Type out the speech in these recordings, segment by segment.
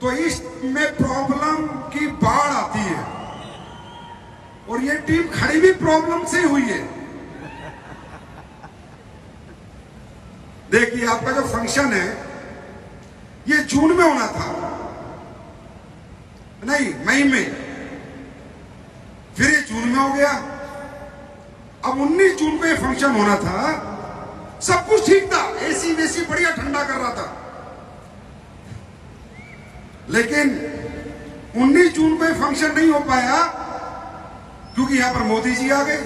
तो इसमें प्रॉब्लम की बाढ़ आती है और ये टीम खड़ी भी प्रॉब्लम से हुई है। देखिए, आपका जो फंक्शन है ये जून में होना था, नहीं मई में, फिर ये जून में हो गया। अब 19 जून को ये फंक्शन होना था, सब कुछ ठीक था, एसी वेसी बढ़िया ठंडा कर रहा था, लेकिन 19 जून को ये फंक्शन नहीं हो पाया क्योंकि यहां पर मोदी जी आ गए।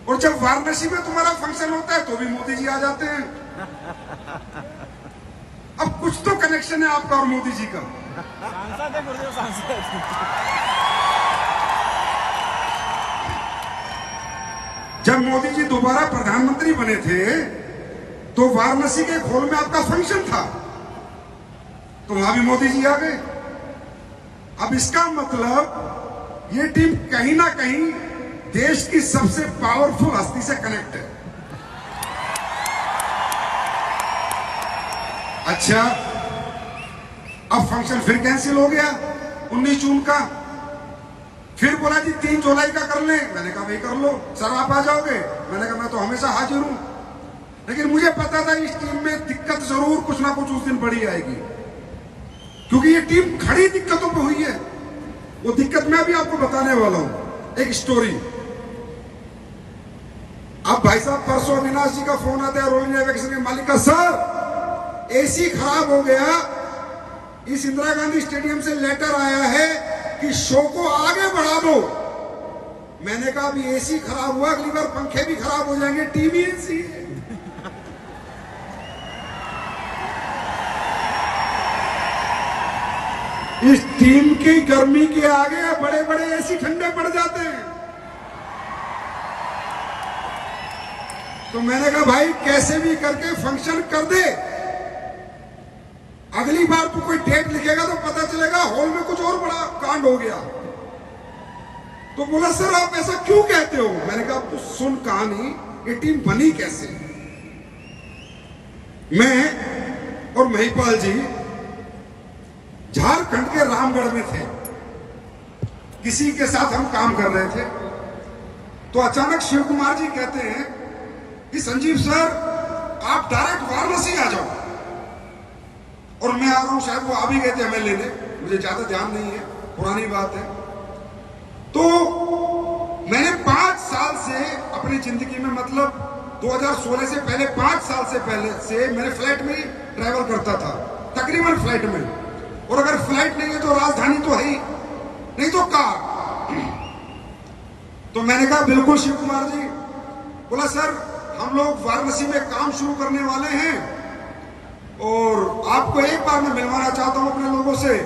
और जब वाराणसी में तुम्हारा फंक्शन होता है तो भी मोदी जी आ जाते हैं। अब कुछ तो कनेक्शन है आपका और मोदी जी का। सांसद है गुरुदेव, सांसद। जब मोदी जी दोबारा प्रधानमंत्री बने थे तो वाराणसी के खोल में आपका फंक्शन था, तो वहां भी मोदी जी आ गए। अब इसका मतलब ये टीम कहीं ना कहीं देश की सबसे पावरफुल हस्ती से कनेक्ट है। अच्छा, अब फंक्शन फिर कैंसिल हो गया 19 जून का। फिर बोला जी 3 जुलाई का कर लें। मैंने कहा वही कर लो। सर आप आ जाओगे? मैंने कहा मैं तो हमेशा हाजिर हूं, लेकिन मुझे पता था इस टीम में दिक्कत जरूर कुछ ना कुछ उस दिन बड़ी आएगी, क्योंकि ये टीम खड़ी दिक्कतों पे हुई है। वो दिक्कत मैं भी आपको बताने वाला हूं, एक स्टोरी। अब भाई साहब, परसों अविनाश जी का फोन आता है, रोलिंग एवेक्शन के मालिक का, सर एसी खराब हो गया, इस इंदिरा गांधी स्टेडियम से लेटर आया है कि शो को आगे बढ़ा दो। मैंने कहा अभी एसी खराब हुआ, अगली बार पंखे भी खराब हो जाएंगे, टीवी एसी है। इस टीम की गर्मी के आगे बड़े बड़े एसी ठंडे पड़ जाते हैं। तो मैंने कहा भाई कैसे भी करके फंक्शन कर दे, अगली बार तू कोई डेट लिखेगा तो पता चलेगा हॉल में कुछ और बड़ा कांड हो गया। तो बोला सर आप ऐसा क्यों कहते हो? मैंने कहा तू सुन कहानी, ये टीम बनी कैसे। मैं और महिपाल जी झारखंड के रामगढ़ में थे, किसी के साथ हम काम कर रहे थे, तो अचानक शिव कुमार जी कहते हैं कि संजीव सर आप डायरेक्ट वाराणसी आ जाओ। और मैं आ रहा हूं, शायद वो आ भी गए थे हमें लेने, मुझे ज्यादा ध्यान नहीं है, पुरानी बात है। तो मैंने 5 साल से अपनी जिंदगी में, मतलब 2016 से पहले 5 साल से पहले से मैंने फ्लाइट में ही ट्रैवल करता था, तकरीबन फ्लाइट में। और अगर फ्लाइट नहीं है तो राजधानी तो है ही, नहीं तो कार। तो मैंने कहा बिल्कुल शिव कुमार जी। बोला सर हम लोग वाराणसी में काम शुरू करने वाले हैं और आपको एक बार मैं मिलवाना चाहता हूं अपने लोगों से,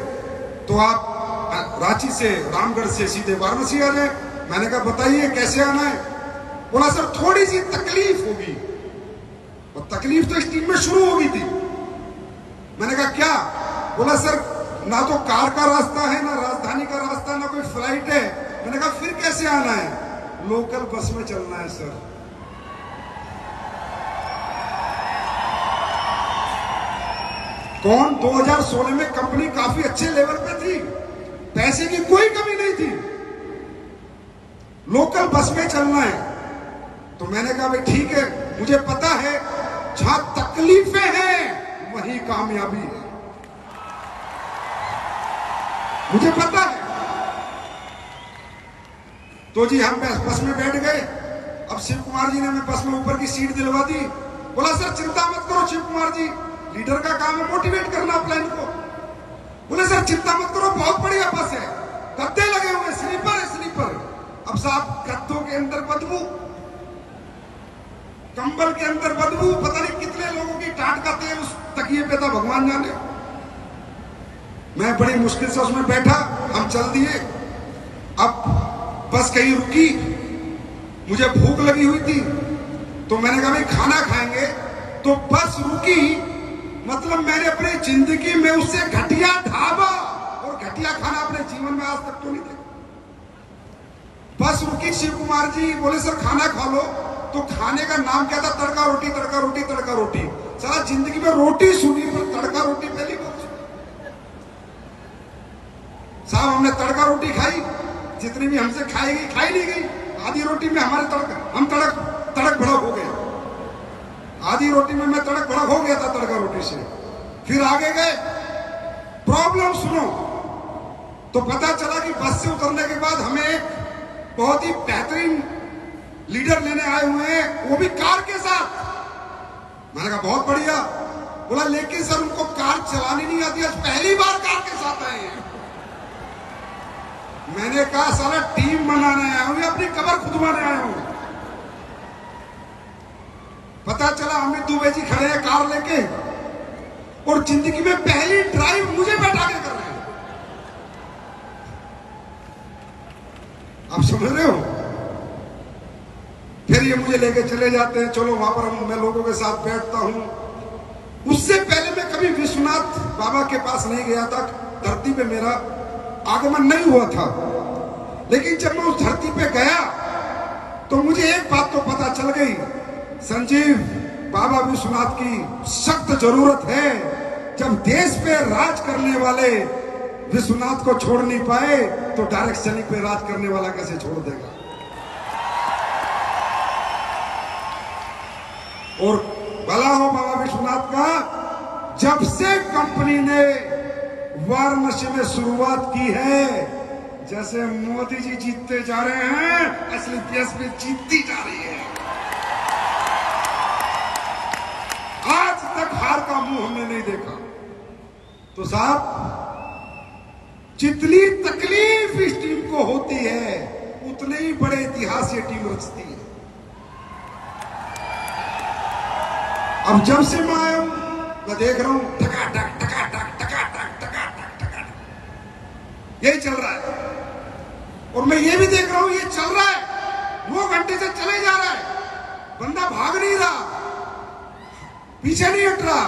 तो आप रांची से, रामगढ़ से सीधे वाराणसी आ जाए। मैंने कहा बताइए कैसे आना है? बोला सर थोड़ी सी तकलीफ होगी। और तकलीफ तो इस टीम में शुरू हो गई थी। मैंने कहा क्या? बोला सर ना तो कार का रास्ता है, ना राजधानी का रास्ता, ना कोई फ्लाइट है। मैंने कहा फिर कैसे आना है? लोकल बस में चलना है सर। कौन? 2016 में कंपनी काफी अच्छे लेवल पे थी, पैसे की कोई कमी नहीं थी, लोकल बस में चलना है। तो मैंने कहा भाई ठीक है, मुझे पता है जहां तकलीफें हैं वहीं कामयाबी है, मुझे पता है। तो जी हम बस में बैठ गए। अब शिव कुमार जी ने हमें बस में ऊपर की सीट दिलवा दी। बोला सर चिंता मत करो शिव कुमार जी, लीडर का काम है मोटिवेट करना प्लान को। बोले सर चिंता मत करो, बहुत बढ़िया बस है, गद्दे लगे हुए, स्लीपर है स्लीपर। अब साहब गद्दों के अंदर बदबू, कंबल के अंदर बदबू, पता नहीं कितने लोगों की टाट का तेल उस तकिए पे था, भगवान जाने। मैं बड़ी मुश्किल से उसमें बैठा, हम चल दिए। अब बस कहीं रुकी, मुझे भूख लगी हुई थी, तो मैंने कहा भाई खाना खाएंगे। तो बस रुकी, मतलब मैंने अपनी जिंदगी में उससे घटिया ढाबा और घटिया खाना अपने जीवन में आज तक तो नहीं देखा। बस रुकी, शिव कुमार जी बोले सर खाना खा लो। तो खाने का नाम क्या था? तड़का रोटी, तड़का रोटी, तड़का रोटी। सारा जिंदगी में रोटी सुनी, पर तड़का रोटी पहली बार सुनी। जितनी भी हमसे खाई गई खाई नहीं गई। आधी रोटी में हमारे तड़क भड़क हो गए। आधी रोटी में मैं तड़क भड़क हो गया था तड़का रोटी से। फिर आगे गए, प्रॉब्लम सुनो तो पता चला कि बस से उतरने के बाद हमें एक बहुत ही बेहतरीन लीडर लेने आए हुए हैं, वो भी कार के साथ। मैंने कहा बहुत बढ़िया। बोला लेकिन सर उनको कार चलानी नहीं आती, आज पहली बार कार के साथ आए हैं। मैंने कहा साला टीम बनाने आया हूं या अपनी कमर खुदवाने आया हूं। पता चला अमित दुबे जी खड़े हैं कार लेके और जिंदगी में पहली ड्राइव मुझे बैठा के कर रहे हैं। आप समझ रहे हो? फिर ये मुझे लेके चले जाते हैं, चलो वहां पर मैं लोगों के साथ बैठता हूं। उससे पहले मैं कभी विश्वनाथ बाबा के पास नहीं गया था, धरती पे मेरा आगमन नहीं हुआ था। लेकिन जब मैं उस धरती पे गया तो मुझे एक बात तो पता चल गई, संजीव बाबा विश्वनाथ की सख्त जरूरत है। जब देश पे राज करने वाले विश्वनाथ को छोड़ नहीं पाए तो डायरेक्ट सैनिक पे राज करने वाला कैसे छोड़ देगा। और भला हो बाबा विश्वनाथ का, जब से कंपनी ने वाराणसी में शुरुआत की है, जैसे मोदी जी जीतते जा रहे हैं, असली बीएसपी जीतती जा रही है। आज तक हार का मुंह हमने नहीं देखा। तो साहब जितनी तकलीफ इस टीम को होती है उतने ही बड़े इतिहास ये टीम रचती है। अब जब से मैं आया हूं मैं देख रहा हूं टकाटक टकाटक टकाटक टकाटक टकाटक यही चल रहा है। और मैं ये भी देख रहा हूं ये चल रहा है, 9 घंटे से चले जा रहा है, बंदा भाग नहीं रहा, पीछे नहीं हट रहा।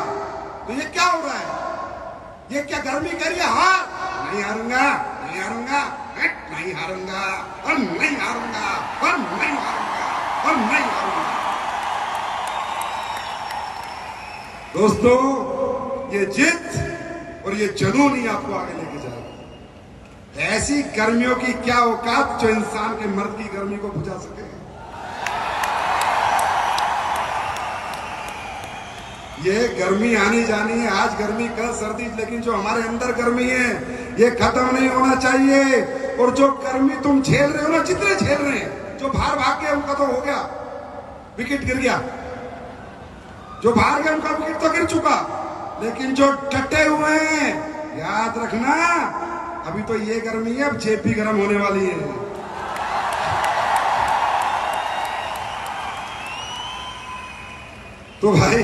तो ये क्या हो रहा है? ये क्या गर्मी कह रही है हार? नहीं हारूंगा, नहीं हारूंगा, नहीं हारूंगा, और नहीं हारूंगा, और नहीं हारूंगा, और नहीं हारूंगा। दोस्तों ये जिद और ये जुनून ही आपको आगे लेके जाएगा। ऐसी गर्मियों की क्या औकात जो इंसान के मर्द की गर्मी को बुझा सके। ये गर्मी आनी जानी है, आज गर्मी कल सर्दी, लेकिन जो हमारे अंदर गर्मी है ये खत्म नहीं होना चाहिए। और जो गर्मी तुम झेल रहे हो ना, जितने झेल रहे हैं, जो बाहर भाग गए उनका तो हो गया, विकेट गिर गया, जो बाहर गए उनका विकेट तो गिर चुका, लेकिन जो डटे हुए हैं याद रखना अभी तो ये गर्मी है, अब जेब भी गर्म होने वाली है। तो भाई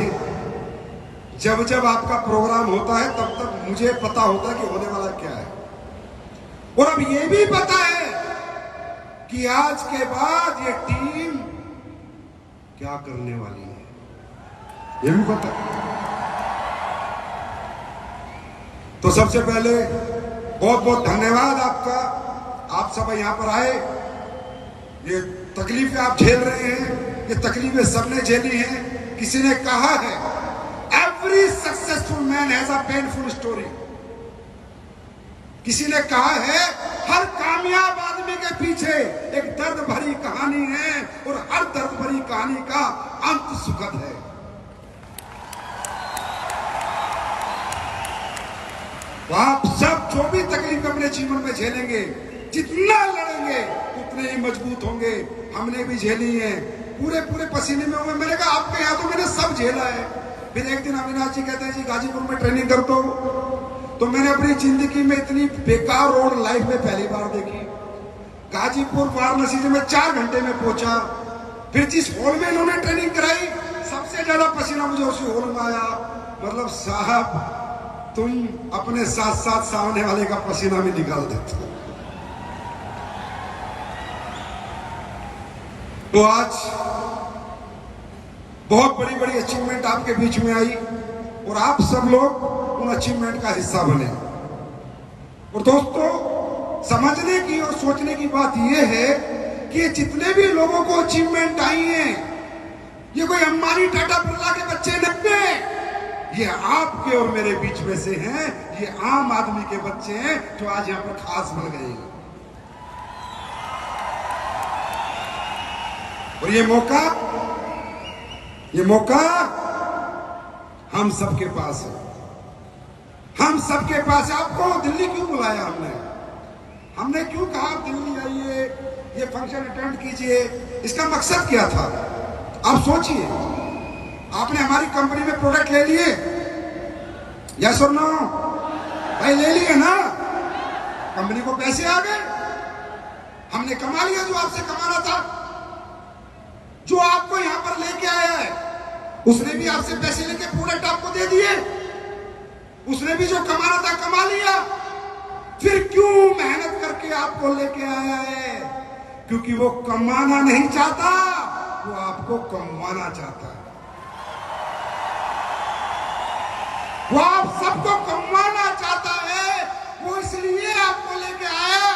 जब जब आपका प्रोग्राम होता है तब तक मुझे पता होता है कि होने वाला क्या है। और अब ये भी पता है कि आज के बाद ये टीम क्या करने वाली है, ये भी पता है। तो सबसे पहले बहुत बहुत धन्यवाद आपका, आप सब यहां पर आए। ये तकलीफें आप झेल रहे हैं, ये तकलीफें सबने झेली हैं। किसी ने कहा है every successful man has a painful story. किसी ने कहा है हर कामयाब आदमी के पीछे एक दर्द भरी कहानी है और हर दर्द भरी कहानी का अंत सुखद है। तो आप सब जो भी तकलीफ अपने जीवन में झेलेंगे, जितना लड़ेंगे उतने ही मजबूत होंगे। हमने भी झेली है, पूरे पूरे पसीने में हुए। मैंने कहा आपके यहाँ तो मैंने सब झेला है। फिर एक दिन अविनाश जी कहते हैं जी गाजीपुर में ट्रेनिंग करता हूं, तो मैंने अपनी जिंदगी में इतनी बेकार रोड लाइफ में पहली बार देखी। गाजीपुर वाराणसी से मैं 4 घंटे में पहुंचा। फिर जिस हॉल में इन्होंने ट्रेनिंग कराई सबसे ज्यादा पसीना मुझे उसी हॉल में आया। मतलब साहब तुम अपने साथ साथ सामने वाले का पसीना भी निकाल देते हो। तो आज बहुत बड़ी बड़ी अचीवमेंट आपके बीच में आई और आप सब लोग उन अचीवमेंट का हिस्सा बने। और दोस्तों समझने की और सोचने की बात यह है कि जितने भी लोगों को अचीवमेंट आई हैं, ये कोई अंबानी टाटा बिरला के बच्चे नहीं हैं, ये आपके और मेरे बीच में से हैं। ये आम आदमी के बच्चे हैं जो आज यहां पर खास बन गए हैं। और ये मौका हम सबके पास है, हम सबके पास है। आपको दिल्ली क्यों बुलाया हमने क्यों कहा दिल्ली आइए, ये फंक्शन अटेंड कीजिए? इसका मकसद क्या था? आप सोचिए। आपने हमारी कंपनी में प्रोडक्ट ले लिए, यस और नो? भाई ले लिए ना, कंपनी को पैसे आ गए, हमने कमा लिया जो आपसे कमाना था। जो आपको यहां पर लेके आया है उसने भी आपसे पैसे लेके प्रोडक्ट आपको दे दिए, उसने भी जो कमाना था कमा लिया। फिर क्यों मेहनत करके आपको लेके आया है? क्योंकि वो कमाना नहीं चाहता, वो आपको कमाना चाहता है। वो आप सबको कमाना चाहता है। वो इसलिए आपको लेके आया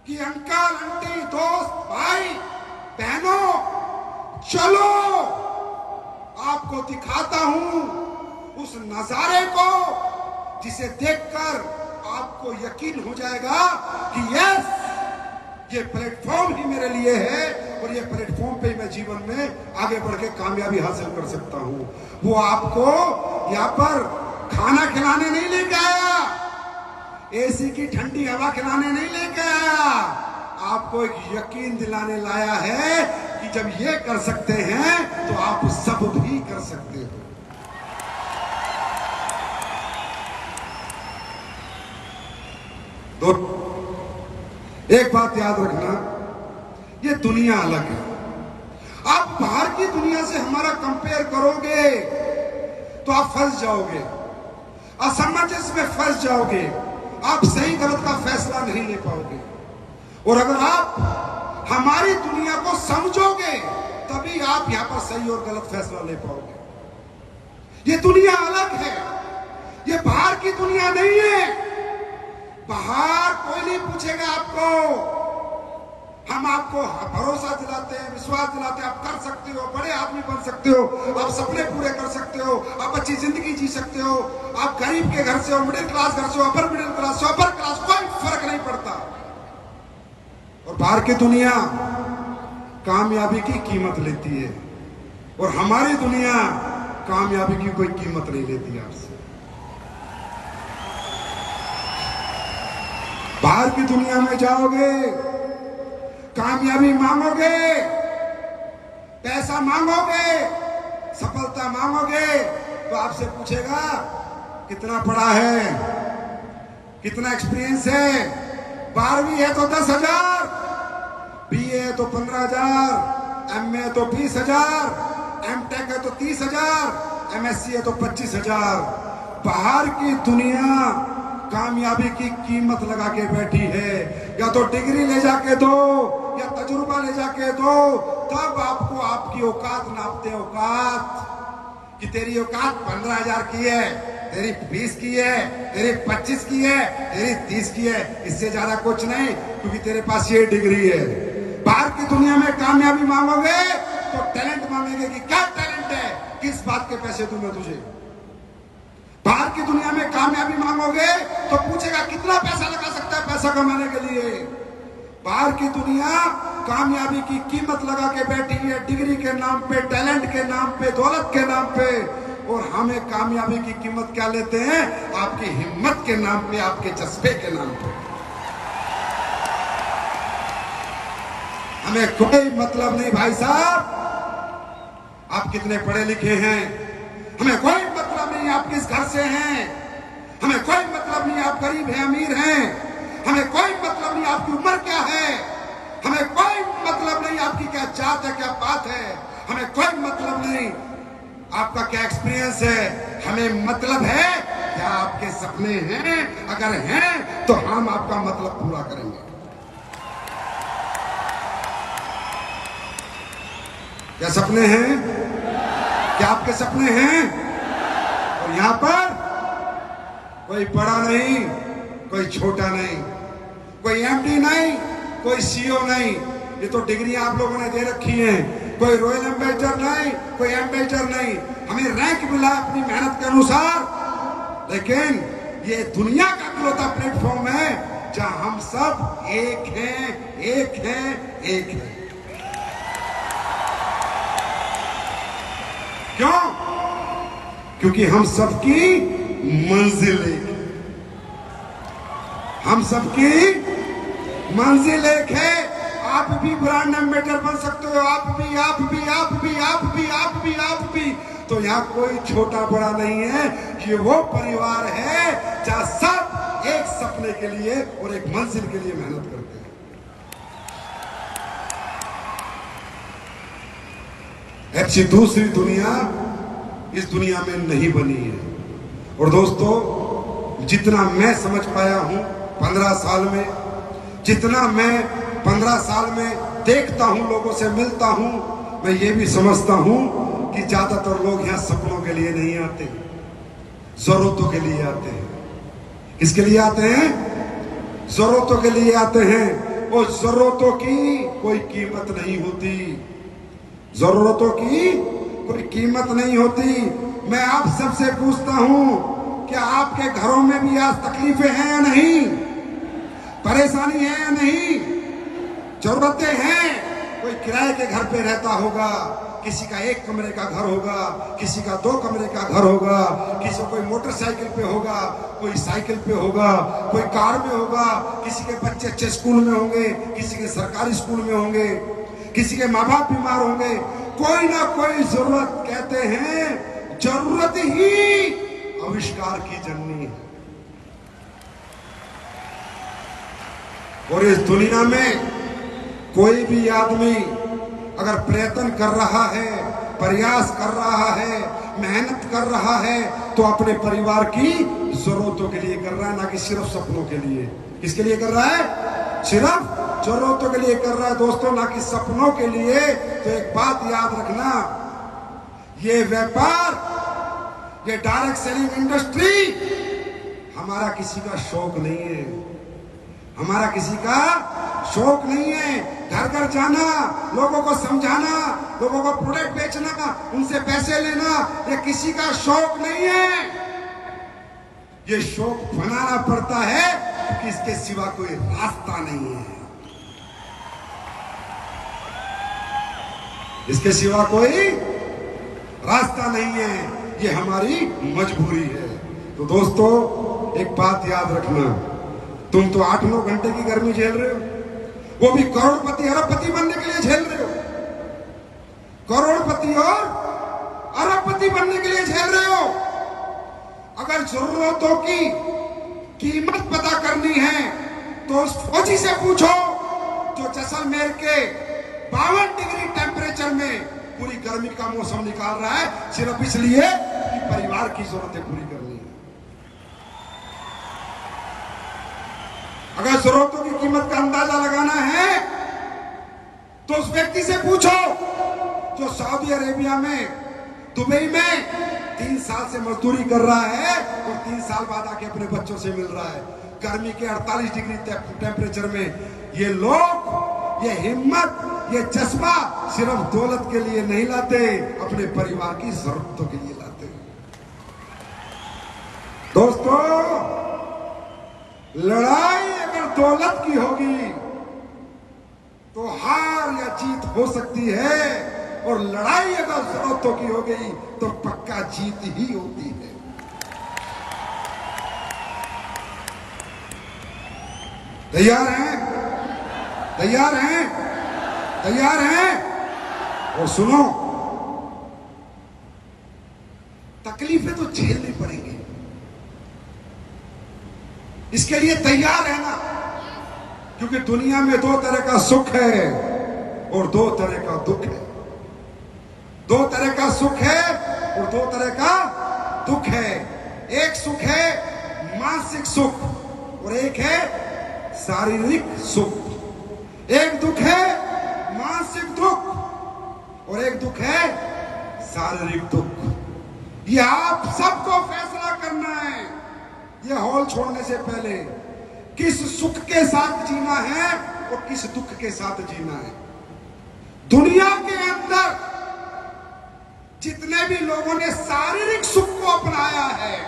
कि अंकल आंटी दोस्त भाई बहनों चलो आपको दिखाता हूं उस नजारे को जिसे देखकर आपको यकीन हो जाएगा कि यस ये प्लेटफॉर्म ही मेरे लिए है और ये प्लेटफॉर्म पे मैं जीवन में आगे बढ़ के कामयाबी हासिल कर सकता हूं। वो आपको यहां पर खाना खिलाने नहीं लेके आया, एसी की ठंडी हवा खिलाने नहीं लेके आया, आपको एक यकीन दिलाने लाया है कि जब ये कर सकते हैं तो आप सब भी कर सकते हो। तो एक बात याद रखना, ये दुनिया अलग है। आप बाहर की दुनिया से हमारा कंपेयर करोगे तो आप फंस जाओगे, असमंजस में फंस जाओगे, आप सही गलत का फैसला नहीं ले पाओगे। और अगर आप हमारी दुनिया को समझोगे तभी आप यहां पर सही और गलत फैसला ले पाओगे। ये दुनिया अलग है, ये बाहर की दुनिया नहीं है। बाहर कोई नहीं पूछेगा आपको, हम आपको भरोसा दिलाते हैं, विश्वास दिलाते हैं, आप कर सकते हो, बड़े आदमी बन सकते हो, आप सपने पूरे कर सकते हो, आप अच्छी जिंदगी जी सकते हो, आप गरीब के घर से हो, मिडिल क्लास घर से हो, अपर मिडिल क्लास से, अपर क्लास, कोई फर्क नहीं पड़ता। और बाहर की दुनिया कामयाबी की कीमत लेती है और हमारी दुनिया कामयाबी की कोई कीमत नहीं लेती आपसे। बाहर की दुनिया में जाओगे, कामयाबी मांगोगे, पैसा मांगोगे, सफलता मांगोगे तो आपसे पूछेगा कितना पढ़ा है, कितना एक्सपीरियंस है। 12वीं है तो 10,000, बीए है तो 15,000, एमए है तो 20,000, एमटेक है तो 30,000, एमएससी है तो 25,000। बाहर की दुनिया कामयाबी की कीमत लगा के बैठी है। या तो डिग्री ले जाके दो या तजुर्बा ले जाके दो, तब आपको आपकी औकात नापते। औकात कि तेरी औकात 15,000 की है, तेरी 20 की है, तेरी 25 की है, तेरी 30 की है, इससे ज्यादा कुछ नहीं, क्योंकि तेरे पास ये डिग्री है। बाहर की दुनिया में कामयाबी मांगोगे तो टैलेंट मांगेंगे कि क्या टैलेंट है, किस बात के पैसे दूं मैं तुझे। बाहर की दुनिया में कामयाबी मांगोगे तो पूछेगा कितना पैसा लगा सकता है पैसा कमाने के लिए। बाहर की दुनिया कामयाबी की कीमत लगा के बैठी है, डिग्री के नाम पे, टैलेंट के नाम पे, दौलत के नाम पे। और हमें कामयाबी की कीमत क्या लेते हैं? आपकी हिम्मत के नाम पे, आपके जज्बे के नाम पे। हमें कोई मतलब नहीं भाई साहब आप कितने पढ़े लिखे हैं, हमें कोई मतलब नहीं आप किस घर से हैं, हमें कोई मतलब नहीं आप गरीब हैं अमीर हैं, हमें कोई मतलब नहीं आपकी उम्र क्या है, हमें कोई मतलब नहीं आपकी क्या जात है, क्या बात है, हमें कोई मतलब नहीं आपका क्या एक्सपीरियंस है। हमें मतलब है क्या आपके सपने हैं, अगर हैं तो हम आपका मतलब पूरा करेंगे। क्या सपने हैं? क्या आपके सपने हैं? और यहां पर कोई बड़ा नहीं, कोई छोटा नहीं, कोई एमडी नहीं, कोई सीईओ नहीं। ये तो डिग्रियां आप लोगों ने दे रखी हैं। कोई रॉयल एम्बेसडर नहीं, कोई एम्बेसडर नहीं। हमें रैंक मिला अपनी मेहनत के अनुसार, लेकिन ये दुनिया का इकलौता प्लेटफॉर्म है जहां हम सब एक हैं, एक हैं, एक हैं। क्यों? क्योंकि हम सबकी मंजिल एक है, हम सबकी मंजिल एक है। आप भी ब्रांड एम्बेसडर बन सकते हो, आप भी, आप भी, आप भी, आप भी, आप भी, आप भी। तो यहाँ कोई छोटा बड़ा नहीं है, ये वो परिवार है जहाँ सब एक सपने के लिए और एक मंजिल के लिए मेहनत करते हैं। ऐसी दूसरी दुनिया इस दुनिया में नहीं बनी है। और दोस्तों, जितना मैं समझ पाया हूं 15 साल में, जितना मैं 15 साल में देखता हूं, लोगों से मिलता हूं, मैं ये भी समझता हूं कि ज्यादातर लोग यहां सपनों के लिए नहीं आते, जरूरतों के लिए आते हैं। किसके लिए आते हैं? जरूरतों के लिए आते हैं। और जरूरतों की कोई कीमत नहीं होती, जरूरतों की कोई कीमत नहीं होती। मैं आप सबसे पूछता हूं, क्या आपके घरों में भी आज तकलीफें हैं या नहीं? परेशानी है या नहीं? जरूरतें हैं। कोई किराए के घर पे रहता होगा, किसी का 1 कमरे का घर होगा, किसी का 2 कमरे का घर होगा, किसी को कोई मोटरसाइकिल पे होगा, कोई साइकिल पे होगा, कोई कार में होगा, किसी के बच्चे अच्छे स्कूल में होंगे, किसी के सरकारी स्कूल में होंगे, किसी के माँ बाप बीमार होंगे। कोई ना कोई जरूरत, कहते हैं जरूरत ही आविष्कार की जननी है। और इस दुनिया में कोई भी आदमी अगर प्रयत्न कर रहा है, प्रयास कर रहा है, मेहनत कर रहा है, तो अपने परिवार की जरूरतों के लिए कर रहा है, ना कि सिर्फ सपनों के लिए। किसके लिए कर रहा है? सिर्फ जरूरतों के लिए कर रहा है दोस्तों, ना कि सपनों के लिए। तो एक बात याद रखना, ये व्यापार, ये डायरेक्ट सेलिंग इंडस्ट्री हमारा किसी का शौक नहीं है, हमारा किसी का शौक नहीं है। घर घर जाना, लोगों को समझाना, लोगों को प्रोडक्ट बेचना, उनसे पैसे लेना, ये किसी का शौक नहीं है। ये शौक बनाना पड़ता है क्योंकि इसके सिवा कोई रास्ता नहीं है, इसके सिवा कोई रास्ता नहीं है। ये हमारी मजबूरी है। तो दोस्तों, एक बात याद रखना, तुम तो 8-9 घंटे की गर्मी झेल रहे हो, वो भी करोड़पति अरबपति बनने के लिए झेल रहे हो, करोड़पति और अरबपति बनने के लिए झेल रहे हो। अगर जरूरतों की कीमत पता करनी है तो उस फौजी से पूछो जो जैसलमेर के 52 डिग्री टेम्परेचर में पूरी गर्मी का मौसम निकाल रहा है, सिर्फ इसलिए कि परिवार की जरूरतें पूरी करनी है। अगर जरूरतों की कीमत का अंदाजा लगाना है तो उस व्यक्ति से पूछो जो सऊदी अरेबिया में, दुबई में 3 साल से मजदूरी कर रहा है और 3 साल बाद आके अपने बच्चों से मिल रहा है गर्मी के 48 डिग्री टेम्परेचर में। ये लोग, ये हिम्मत, ये जज्बा सिर्फ दौलत के लिए नहीं लाते, अपने परिवार की जरूरतों के लिए लाते। दोस्तों, लड़ाई अगर दौलत की होगी तो हार या जीत हो सकती है, और लड़ाई अगर जरूरतों की हो गई तो पक्का जीत ही होती है। तैयार हैं? तैयार हैं? तैयार हैं? और सुनो, तकलीफें तो झेलनी पड़ेंगी, इसके लिए तैयार है ना, क्योंकि दुनिया में 2 तरह का सुख है और 2 तरह का दुख है। 2 तरह का सुख है और 2 तरह का दुख है। एक सुख है मानसिक सुख और एक है शारीरिक सुख। एक दुख है मानसिक दुख और एक दुख है शारीरिक दुख। ये आप सबको फैसला करना है, ये हॉल छोड़ने से पहले, किस सुख के साथ जीना है और किस दुख के साथ जीना है। दुनिया के अंदर जितने भी लोगों ने शारीरिक सुख को अपनाया है,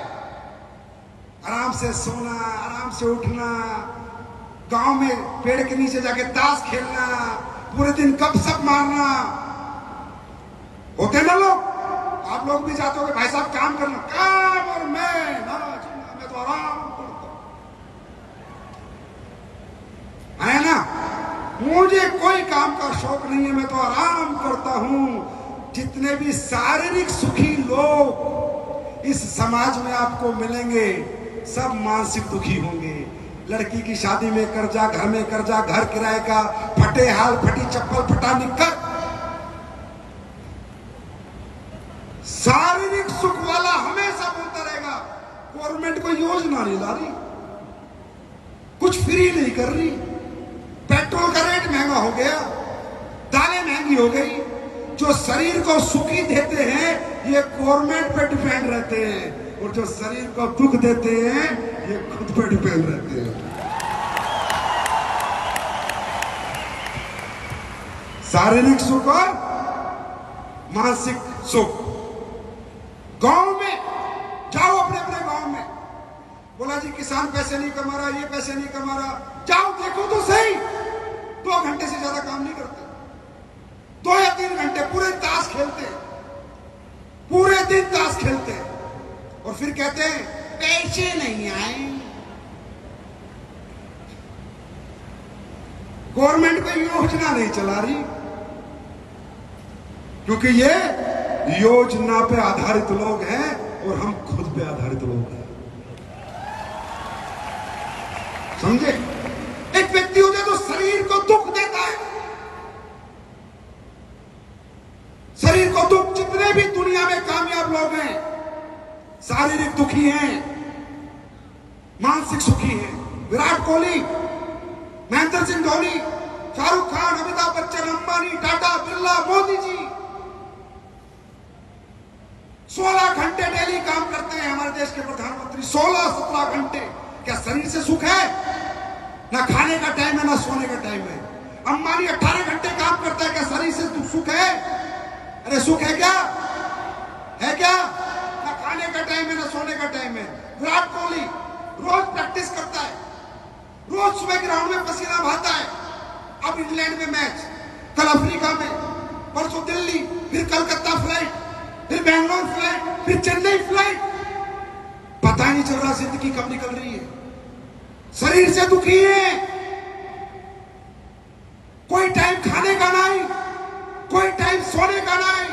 आराम से सोना, आराम से उठना, गांव में पेड़ के नीचे जाके ताश खेलना, पूरे दिन गपशप मारना, होते ना लोग, आप लोग भी चाहते हो कि भाई साहब काम करना, काम और मैं तो आराम करता हूं, है ना। मुझे कोई काम का शौक नहीं है, मैं तो आराम करता हूं। जितने भी शारीरिक सुखी लोग इस समाज में आपको मिलेंगे सब मानसिक दुखी होंगे। लड़की की शादी में कर्जा, घर में कर्जा, घर किराए का, फटे हाल, फटी चप्पल, फटा निक्कर। शारीरिक सुख वाला हमेशा बोलता रहेगा गवर्नमेंट कोई योजना नहीं ला रही, कुछ फ्री नहीं कर रही, पेट्रोल का रेट महंगा हो गया, दालें महंगी हो गई। जो शरीर को सुखी देते हैं ये गवर्नमेंट पे डिपेंड रहते हैं, और जो शरीर को दुख देते हैं ये खुद पे डिपेंड रहते हैं। शारीरिक सुख और मानसिक सुख। गांव में जाओ, अपने अपने गांव में, बोला जी किसान पैसे नहीं कमा रहा, ये पैसे नहीं कमा रहा, जाओ देखो तो सही। 2 घंटे से ज्यादा काम नहीं करते, 2 या 3 घंटे पूरे ताश खेलते, पूरे दिन ताश खेलते, और फिर कहते हैं पैसे नहीं आए। गवर्नमेंट कोई योजना नहीं चला रही, क्योंकि ये योजना पे आधारित लोग हैं और हम खुद पे आधारित लोग हैं, समझे। एक व्यक्ति हो जाए तो शरीर को दुख देता है, शरीर को दुख। जितने भी दुनिया में कामयाब लोग हैं शारीरिक दुखी हैं, मानसिक सुखी हैं। विराट कोहली, महेंद्र सिंह धोनी, शाहरुख खान, अमिताभ बच्चन, अंबानी, टाटा, बिरला, मोदी जी 16 घंटे डेली काम करते हैं हमारे देश के प्रधानमंत्री, 16-17 घंटे। क्या शरीर से सुख है? ना खाने का टाइम है, ना सोने का टाइम है। अंबानी 18 घंटे काम करता है, क्या शरीर से सुख है? अरे सुख है क्या? है क्या? ना खाने का टाइम है, ना सोने का टाइम है। विराट कोहली रोज प्रैक्टिस करता है, रोज सुबह ग्राउंड में पसीना बहाता है। अब इंग्लैंड में मैच, कल अफ्रीका में, परसों दिल्ली, फिर कलकत्ता फ्लाइट, फिर बेंगलोर फ्लाइट, फिर चेन्नई फ्लाइट। पता ही नहीं चल रहा जिंदगी कब निकल रही है। शरीर से दुखी है, कोई टाइम खाने का नहीं, कोई टाइम सोने का नहीं,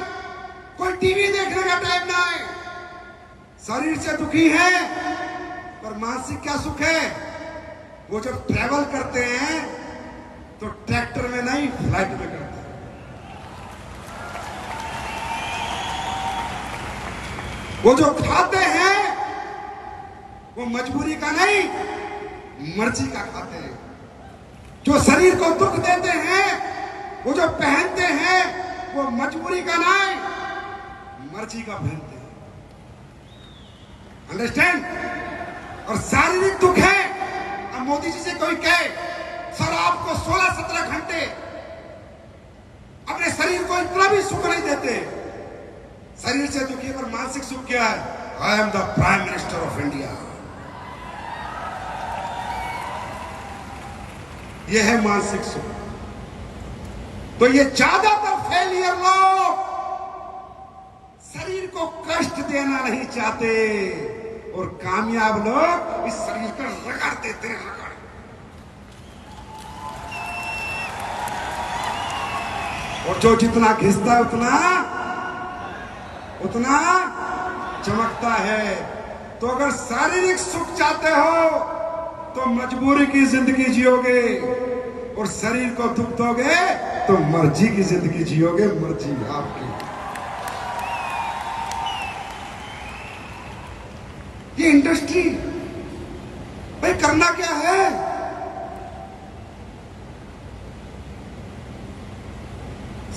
कोई टीवी देखने का टाइम नहीं। शरीर से दुखी है, पर मानसिक क्या सुख है? वो जब ट्रैवल करते हैं तो ट्रैक्टर में नहीं, फ्लाइट में करते हैं। वो जो खाते हैं वो मजबूरी का नहीं, मर्जी का खाते हैं। जो शरीर को दुख देते हैं, वो जो पहनते हैं वो मजबूरी का नहीं, मर्जी का पहनते हैं। अंडरस्टैंड? और शारीरिक दुख है। अब मोदी जी से कोई कहे सर आपको 16-17 घंटे अपने शरीर को इतना भी सुख नहीं देते, शरीर से दुखी, पर मानसिक सुख क्या है? I am the prime minister of India. यह है मानसिक सुख। तो ये ज्यादातर फेलियर लोग शरीर को कष्ट देना नहीं चाहते, और कामयाब लोग इस शरीर को रगड़ देते हैं, रगड़। और जो जितना घिसता है उतना चमकता है। तो अगर शारीरिक सुख चाहते हो तो मजबूरी की जिंदगी जियोगे, और शरीर को दुख दोगे तो मर्जी की जिंदगी जियोगे, मर्जी आपकी। ये इंडस्ट्री भाई करना क्या है?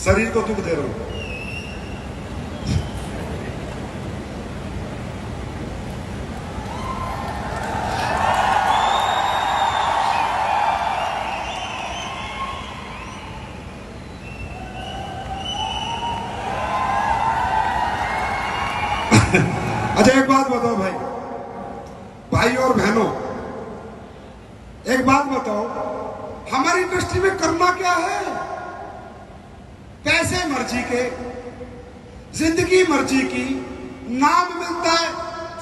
शरीर को दुख दे रहा हूं। अच्छा एक बात बताओ भाई और बहनों, एक बात बताओ, हमारी इंडस्ट्री में करना क्या है? पैसे मर्जी के, जिंदगी मर्जी की, नाम मिलता है,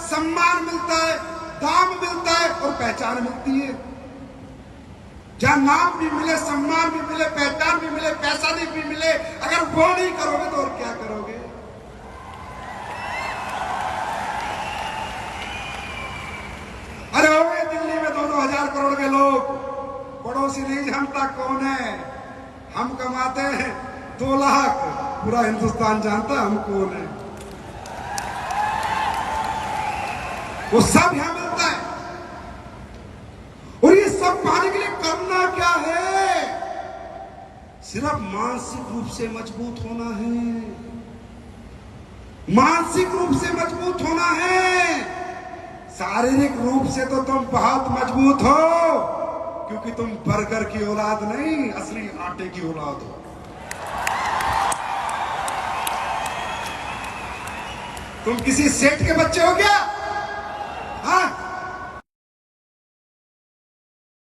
सम्मान मिलता है, दाम मिलता है और पहचान मिलती है। जहां नाम भी मिले, सम्मान भी मिले, पहचान भी मिले, पैसा भी मिले, अगर वो नहीं करोगे तो और क्या करोगे? अरे हो गए दिल्ली में 2-2 हजार करोड़ के लोग, पड़ोसी नहीं जानता कौन है। हम कमाते हैं 2 लाख, पूरा हिंदुस्तान जानता है हम कौन है। वो सब यहां मिलता है। और ये सब पाने के लिए करना क्या है? सिर्फ मानसिक रूप से मजबूत होना है। मानसिक रूप से मजबूत होना है। शारीरिक रूप से तो तुम बहुत मजबूत हो, क्योंकि तुम बर्गर की औलाद नहीं, असली आटे की औलाद हो। तुम किसी सेठ के बच्चे हो क्या?